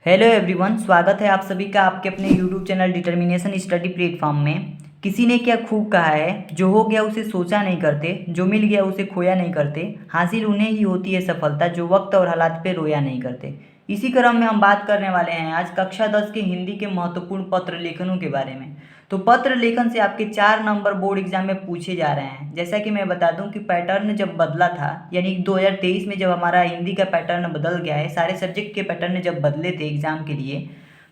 Hello everyone, स्वागत है आप सभी का आपके अपने YouTube channel determination study platform में। किसी ने क्या खूब कहा है, जो हो गया उसे सोचा नहीं करते, जो मिल गया उसे खोया नहीं करते, हासिल उन्हें ही होती है सफलता जो वक्त और हालात पे रोया नहीं करते। इसी क्रम में हम बात करने वाले हैं आज कक्षा 10 के हिंदी के महत्वपूर्ण पत्र लेखनों के बारे में। तो पत्र लेखन से आपके 4 नंबर बोर्ड एग्जाम में पूछे जा रहे हैं। जैसा कि मैं बता दूं कि पैटर्न जब बदला था, यानी 2023 में जब हमारा हिंदी का पैटर्न बदल गया है, सारे सब्जेक्ट के पैटर्न जब बदले थे एग्जाम के लिए,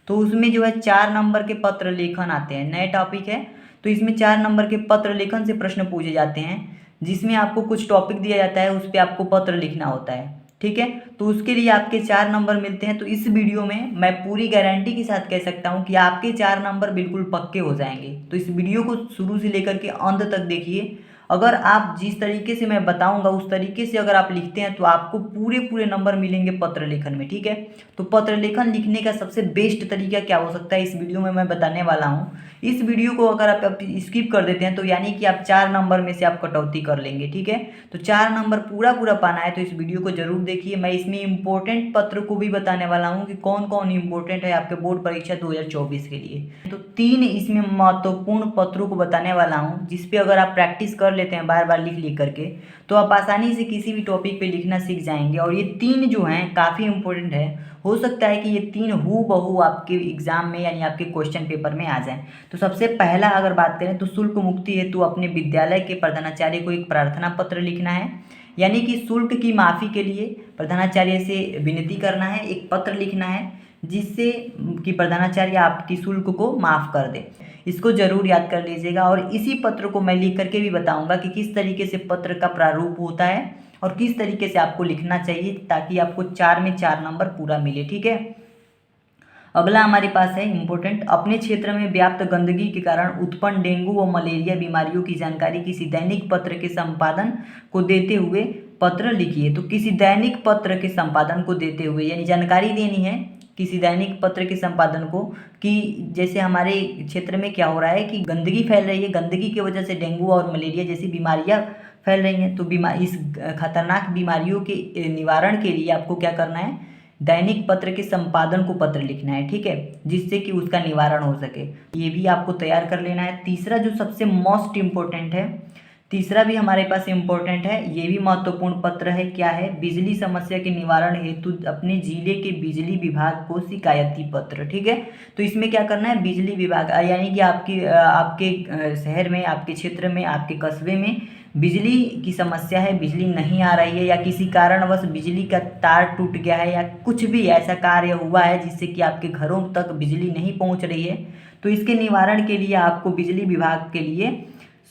तो उसमें जो है 4 नंबर के पत्र लेखन आते हैं। नए टॉपिक है, तो इसमें 4 नंबर के पत्र लेखन से प्रश्न पूछे जाते हैं, जिसमें आपको कुछ टॉपिक दिया जाता है, उस पर आपको पत्र लिखना होता है। ठीक है, तो उसके लिए आपके 4 नंबर मिलते हैं। तो इस वीडियो में मैं पूरी गारंटी के साथ कह सकता हूं कि आपके 4 नंबर बिल्कुल पक्के हो जाएंगे। तो इस वीडियो को शुरू से लेकर के अंत तक देखिए। अगर आप जिस तरीके से मैं बताऊंगा उस तरीके से अगर आप लिखते हैं तो आपको पूरे पूरे नंबर मिलेंगे पत्र लेखन में। ठीक है, तो पत्र लेखन लिखने का सबसे बेस्ट तरीका क्या हो सकता है, इस वीडियो में मैं बताने वाला हूँ। इस वीडियो को अगर आप स्किप कर देते हैं तो यानी कि आप 4 नंबर में से आप कटौती कर लेंगे। ठीक है, तो 4 नंबर पूरा पूरा पाना है तो इस वीडियो को जरूर देखिए। मैं इसमें इंपॉर्टेंट पत्र को भी बताने वाला हूँ कि कौन कौन इंपॉर्टेंट है आपके बोर्ड परीक्षा 2024 के लिए। तो 3 इसमें महत्वपूर्ण पत्रों को बताने वाला हूँ, जिसपे अगर आप प्रैक्टिस कर लेते हैं बार बार लिख लिख करके, तो आप आसानी से किसी भी टॉपिक पे लिखना सीख जाएंगे। और ये 3 जो हैं काफ़ी इंपॉर्टेंट है। हो सकता है कि ये 3 हू बहू आपके एग्जाम में यानी आपके क्वेश्चन पेपर में आ जाएं। तो सबसे पहला अगर बात करें तो शुल्क मुक्ति हेतु अपने विद्यालय के प्रधानाचार्य को एक प्रार्थना पत्र लिखना है, यानी कि शुल्क की माफ़ी के लिए प्रधानाचार्य से विनती करना है, एक पत्र लिखना है जिससे कि प्रधानाचार्य आपकी शुल्क को माफ़ कर दे। इसको जरूर याद कर लीजिएगा। और इसी पत्र को मैं लिख करके भी बताऊंगा कि किस तरीके से पत्र का प्रारूप होता है और किस तरीके से आपको लिखना चाहिए, ताकि आपको 4 में 4 नंबर पूरा मिले। ठीक है, अगला हमारे पास है इंपॉर्टेंट, अपने क्षेत्र में व्याप्त गंदगी के कारण उत्पन्न डेंगू व मलेरिया बीमारियों की जानकारी किसी दैनिक पत्र के संपादन को देते हुए पत्र लिखिए। तो किसी दैनिक पत्र के संपादन को देते हुए यानी जानकारी देनी है किसी दैनिक पत्र के संपादन को, कि जैसे हमारे क्षेत्र में क्या हो रहा है कि गंदगी फैल रही है, गंदगी की वजह से डेंगू और मलेरिया जैसी बीमारियां फैल रही हैं। तो इस खतरनाक बीमारियों के निवारण के लिए आपको क्या करना है, दैनिक पत्र के संपादन को पत्र लिखना है। ठीक है, जिससे कि उसका निवारण हो सके, ये भी आपको तैयार कर लेना है। तीसरा जो सबसे मोस्ट इम्पोर्टेंट है, तीसरा भी हमारे पास इम्पोर्टेंट है, ये भी महत्वपूर्ण पत्र है। क्या है, बिजली समस्या के निवारण हेतु अपने जिले के बिजली विभाग को शिकायती पत्र। ठीक है, तो इसमें क्या करना है, बिजली विभाग यानी कि आपके शहर में, आपके क्षेत्र में, आपके कस्बे में बिजली की समस्या है, बिजली नहीं आ रही है, या किसी कारणवश बिजली का तार टूट गया है, या कुछ भी ऐसा कार्य हुआ है जिससे कि आपके घरों तक बिजली नहीं पहुंच रही है, तो इसके निवारण के लिए आपको बिजली विभाग के लिए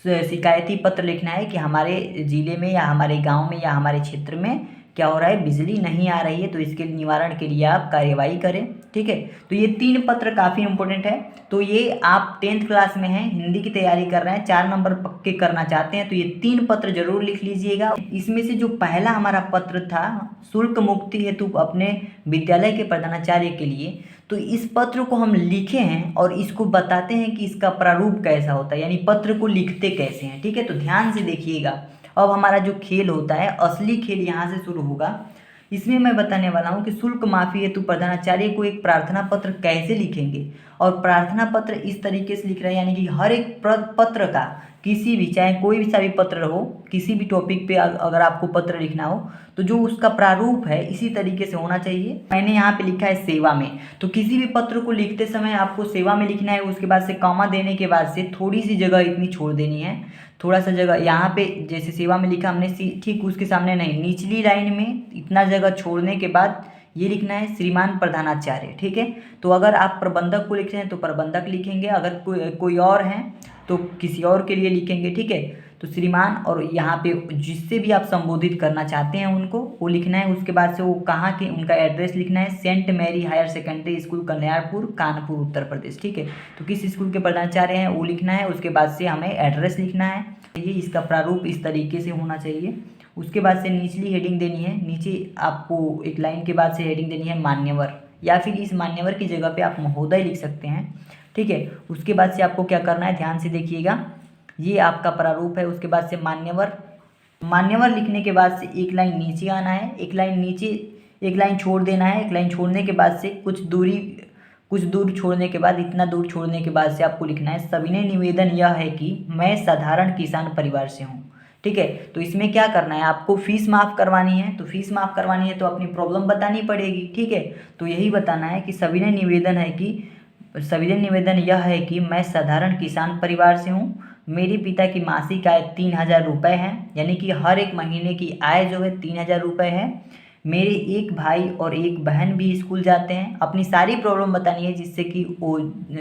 शिकायती पत्र लिखना है कि हमारे ज़िले में या हमारे गांव में या हमारे क्षेत्र में क्या हो रहा है, बिजली नहीं आ रही है, तो इसके निवारण के लिए आप कार्यवाही करें। ठीक है, तो ये 3 पत्र काफ़ी इंपॉर्टेंट है। तो ये आप 10th क्लास में हैं, हिंदी की तैयारी कर रहे हैं, 4 नंबर पक्के करना चाहते हैं, तो ये 3 पत्र जरूर लिख लीजिएगा। इसमें से जो पहला हमारा पत्र था, शुल्क मुक्ति हेतु अपने विद्यालय के प्रधानाचार्य के लिए, तो इस पत्र को हम लिखे हैं और इसको बताते हैं कि इसका प्रारूप कैसा होता है, यानी पत्र को लिखते कैसे हैं। ठीक है, तो ध्यान से देखिएगा। अब हमारा जो खेल होता है, असली खेल यहाँ से शुरू होगा। इसमें मैं बताने वाला हूँ कि शुल्क माफी हेतु प्रधानाचार्य को एक प्रार्थना पत्र कैसे लिखेंगे। और प्रार्थना पत्र इस तरीके से लिख रहे हैं, यानी कि हर एक पत्र का, किसी भी, चाहे कोई सा भी पत्र हो, किसी भी टॉपिक पे अगर आपको पत्र लिखना हो, तो जो उसका प्रारूप है इसी तरीके से होना चाहिए। मैंने यहाँ पे लिखा है सेवा में, तो किसी भी पत्र को लिखते समय आपको सेवा में लिखना है। उसके बाद से कॉमा देने के बाद से थोड़ी सी जगह इतनी छोड़ देनी है, थोड़ा सा जगह यहाँ पे, जैसे सेवा में लिखा हमने ठीक उसके सामने नहीं, निचली लाइन में इतना जगह छोड़ने के बाद ये लिखना है श्रीमान प्रधानाचार्य। ठीक है, तो अगर आप प्रबंधक को लिख रहे हैं तो प्रबंधक लिखेंगे, अगर कोई और हैं तो किसी और के लिए लिखेंगे। ठीक है, तो श्रीमान, और यहाँ पे जिससे भी आप संबोधित करना चाहते हैं उनको वो लिखना है। उसके बाद से वो कहाँ के, उनका एड्रेस लिखना है, saint Mary higher secondary school Kalyanpur, Kanpur, Uttar Pradesh. ठीक है, तो किस स्कूल के प्रधानाचार्य हैं वो लिखना है। उसके बाद से हमें एड्रेस लिखना है। ये इसका प्रारूप इस तरीके से होना चाहिए। उसके बाद से निचली हेडिंग देनी है, नीचे आपको एक लाइन के बाद से हेडिंग देनी है मान्यवर, या फिर इस मान्यवर की जगह पे आप महोदय लिख सकते हैं। ठीक है, उसके बाद से आपको क्या करना है, ध्यान से देखिएगा, ये आपका प्रारूप है। उसके बाद से मान्यवर, मान्यवर लिखने के बाद से एक लाइन नीचे आना है, एक लाइन नीचे एक लाइन छोड़ देना है। एक लाइन छोड़ने के बाद से कुछ दूर छोड़ने के बाद, इतना दूर छोड़ने के बाद से आपको लिखना है सविनय निवेदन यह है कि मैं साधारण किसान परिवार से हूँ। ठीक है, तो इसमें क्या करना है, आपको फीस माफ़ करवानी है। तो फीस माफ़ करवानी है तो अपनी प्रॉब्लम बतानी पड़ेगी। ठीक है, तो यही बताना है कि सविनय निवेदन यह है कि मैं साधारण किसान परिवार से हूँ। मेरे पिता की मासिक आय 3000 रुपये है, यानी कि हर एक महीने की आय जो है 3000 रुपये है। मेरे एक भाई और एक बहन भी स्कूल जाते हैं। अपनी सारी प्रॉब्लम बतानी है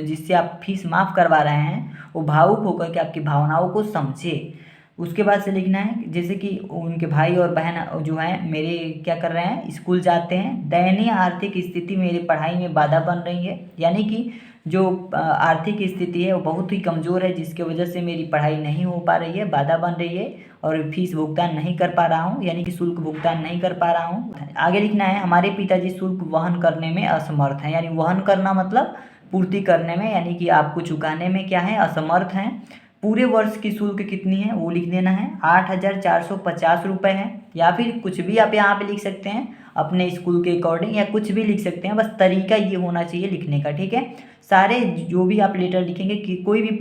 जिससे आप फीस माफ़ करवा रहे हैं वो भावुक होकर के आपकी भावनाओं को समझे। उसके बाद से लिखना है जैसे कि उनके भाई और बहन जो हैं मेरे क्या कर रहे हैं, स्कूल जाते हैं। दयनीय आर्थिक स्थिति मेरी पढ़ाई में बाधा बन रही है, यानी कि जो आर्थिक स्थिति है वो बहुत ही कमज़ोर है, जिसकी वजह से मेरी पढ़ाई नहीं हो पा रही है, बाधा बन रही है और फीस भुगतान नहीं कर पा रहा हूँ, यानी कि शुल्क भुगतान नहीं कर पा रहा हूँ। आगे लिखना है हमारे पिताजी शुल्क वहन करने में असमर्थ हैं, यानी वहन करना मतलब पूर्ति करने में, यानी कि आपको चुकाने में क्या है, असमर्थ हैं। पूरे वर्ष की शुल्क कितनी है वो लिख देना है, 8450 रुपये है। या फिर कुछ भी आप यहाँ पे लिख सकते हैं अपने स्कूल के अकॉर्डिंग, या कुछ भी लिख सकते हैं, बस तरीका ये होना चाहिए लिखने का। ठीक है, सारे जो भी आप लेटर लिखेंगे कि कोई भी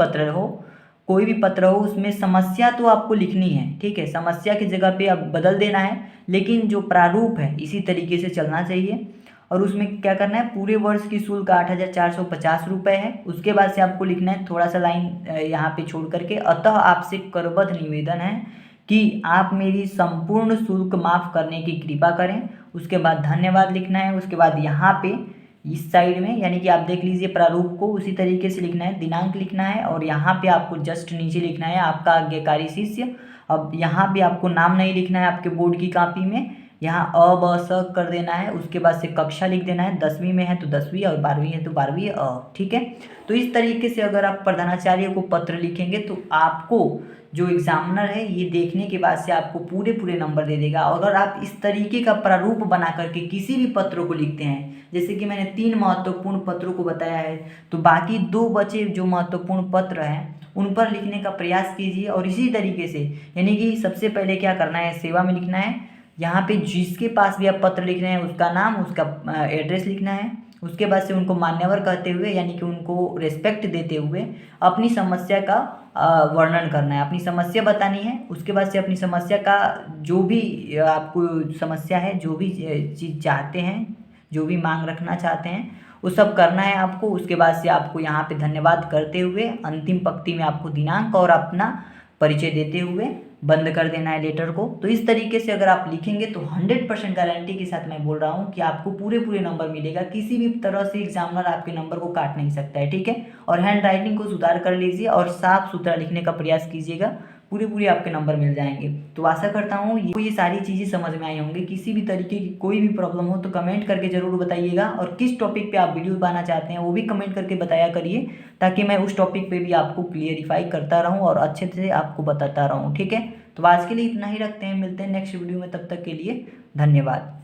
पत्र हो उसमें समस्या तो आपको लिखनी है। ठीक है, समस्या की जगह पे आप बदल देना है, लेकिन जो प्रारूप है इसी तरीके से चलना चाहिए। और उसमें क्या करना है, पूरे वर्ष की शुल्क 8450 रुपये है। उसके बाद से आपको लिखना है थोड़ा सा लाइन यहाँ पे छोड़ करके, अतः आपसे करबद्ध निवेदन है कि आप मेरी संपूर्ण शुल्क माफ़ करने की कृपा करें। उसके बाद धन्यवाद लिखना है। उसके बाद यहाँ पे इस साइड में, यानी कि आप देख लीजिए प्रारूप को उसी तरीके से लिखना है, दिनांक लिखना है और यहाँ पे आपको जस्ट नीचे लिखना है आपका आज्ञाकारी शिष्य। अब यहाँ पे आपको नाम नहीं लिखना है आपके बोर्ड की कॉपी में, यहाँ अ ब स कर देना है। उसके बाद से कक्षा लिख देना है, 10वीं में है तो 10वीं और 12वीं है तो 12वीं अ। ठीक है, तो इस तरीके से अगर आप प्रधानाचार्य को पत्र लिखेंगे तो आपको जो एग्जामिनर है ये देखने के बाद से आपको पूरे नंबर दे देगा। अगर आप इस तरीके का प्रारूप बना करके किसी भी पत्र को लिखते हैं, जैसे कि मैंने 3 महत्वपूर्ण पत्रों को बताया है, तो बाकी 2 बचे जो महत्वपूर्ण पत्र हैं उन पर लिखने का प्रयास कीजिए। और इसी तरीके से, यानी कि सबसे पहले क्या करना है, सेवा में लिखना है। यहाँ पे जिसके पास भी आप पत्र लिख रहे हैं उसका नाम, उसका एड्रेस लिखना है। उसके बाद से उनको मान्यवर कहते हुए, यानी कि उनको रेस्पेक्ट देते हुए अपनी समस्या का वर्णन करना है, अपनी समस्या बतानी है। उसके बाद से अपनी समस्या का जो भी आपको समस्या है, जो भी चीज़ चाहते हैं, जो भी मांग रखना चाहते हैं वो सब करना है आपको। उसके बाद से आपको यहाँ पे धन्यवाद करते हुए अंतिम पंक्ति में आपको दिनांक और अपना परिचय देते हुए बंद कर देना है लेटर को। तो इस तरीके से अगर आप लिखेंगे तो 100% गारंटी के साथ मैं बोल रहा हूँ कि आपको पूरे नंबर मिलेगा। किसी भी तरह से एग्जामिनर आपके नंबर को काट नहीं सकता है। ठीक है, और हैंड राइटिंग को सुधार कर लीजिए और साफ सुथरा लिखने का प्रयास कीजिएगा, पूरे आपके नंबर मिल जाएंगे। तो आशा करता हूँ ये सारी चीज़ें समझ में आई होंगी। किसी भी तरीके की कोई भी प्रॉब्लम हो तो कमेंट करके ज़रूर बताइएगा, और किस टॉपिक पे आप वीडियो बनाना चाहते हैं वो भी कमेंट करके बताया करिए, ताकि मैं उस टॉपिक पे भी आपको क्लियरिफाई करता रहूँ और अच्छे से आपको बताता रहूँ। ठीक है, तो आज के लिए इतना ही रखते हैं, मिलते हैं नेक्स्ट वीडियो में, तब तक के लिए धन्यवाद।